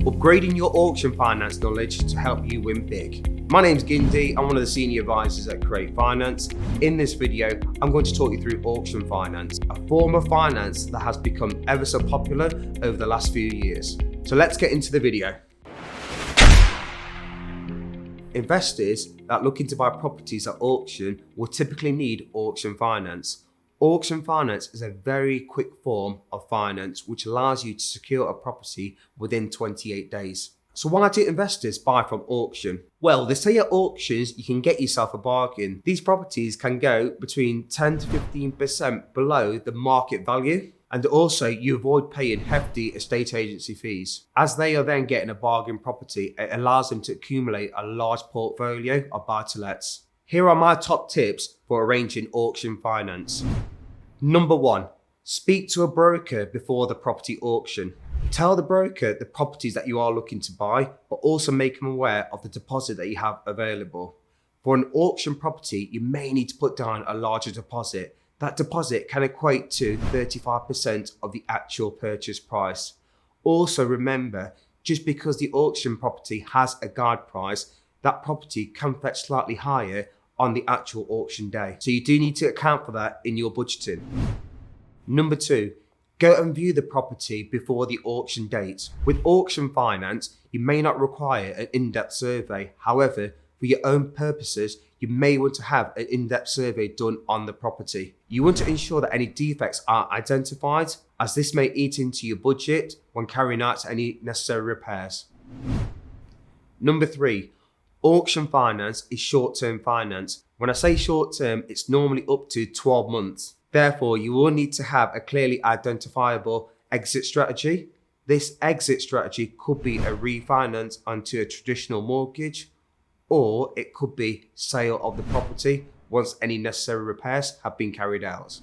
upgrading your auction finance knowledge to help you win big. My name's Gindy, I'm one of the senior advisors at Create Finance. In this video, I'm going to talk you through auction finance, a form of finance that has become ever so popular over the last few years. So let's get into the video. Investors that are looking to buy properties at auction will typically need auction finance. Auction finance is a very quick form of finance which allows you to secure a property within 28 days. So why do investors buy from auction? Well, they say at auctions you can get yourself a bargain. These properties can go between 10 to 15% below the market value. And also you avoid paying hefty estate agency fees. As they are then getting a bargain property, it allows them to accumulate a large portfolio of buy-to-lets. Here are my top tips for arranging auction finance. Number 1, speak to a broker before the property auction. Tell the broker the properties that you are looking to buy, but also make them aware of the deposit that you have available. For an auction property, you may need to put down a larger deposit. That deposit can equate to 35% of the actual purchase price. Also remember, just because the auction property has a guide price, that property can fetch slightly higher on the actual auction day. So you do need to account for that in your budgeting. Number 2, go and view the property before the auction date. With auction finance, you may not require an in-depth survey. However, for your own purposes, you may want to have an in-depth survey done on the property. You want to ensure that any defects are identified, as this may eat into your budget when carrying out any necessary repairs. Number 3, auction finance is short-term finance. When I say short-term, it's normally up to 12 months. Therefore, you will need to have a clearly identifiable exit strategy. This exit strategy could be a refinance onto a traditional mortgage, or it could be sale of the property once any necessary repairs have been carried out.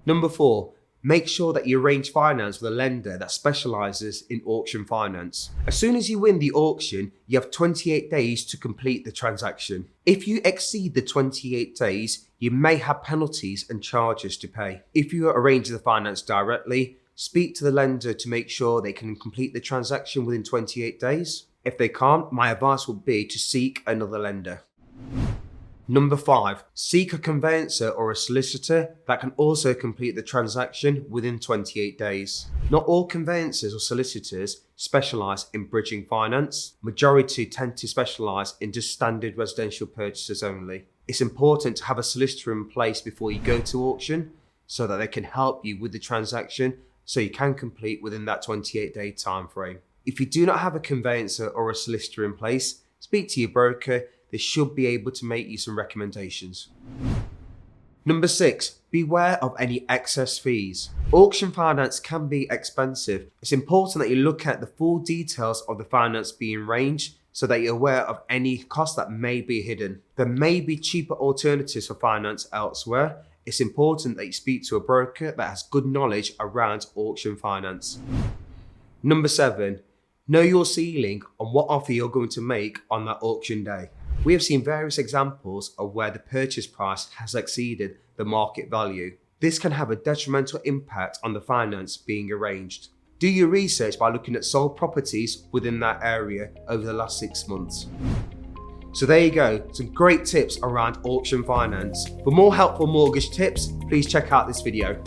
Number 4, make sure that you arrange finance with a lender that specialises in auction finance. As soon as you win the auction, you have 28 days to complete the transaction. If you exceed the 28 days, you may have penalties and charges to pay. If you arrange the finance directly, speak to the lender to make sure they can complete the transaction within 28 days. If they can't, my advice would be to seek another lender. Number 5, seek a conveyancer or a solicitor that can also complete the transaction within 28 days. Not all conveyancers or solicitors specialise in bridging finance. Majority tend to specialise in just standard residential purchases only. It's important to have a solicitor in place before you go to auction so that they can help you with the transaction so you can complete within that 28-day time frame. If you do not have a conveyancer or a solicitor in place, speak to your broker. They should be able to make you some recommendations. Number 6, beware of any excess fees. Auction finance can be expensive. It's important that you look at the full details of the finance being arranged so that you're aware of any costs that may be hidden. There may be cheaper alternatives for finance elsewhere. It's important that you speak to a broker that has good knowledge around auction finance. Number 7, know your ceiling on what offer you're going to make on that auction day. We have seen various examples of where the purchase price has exceeded the market value. This can have a detrimental impact on the finance being arranged. Do your research by looking at sold properties within that area over the last 6 months. So there you go, some great tips around auction finance. For more helpful mortgage tips, please check out this video.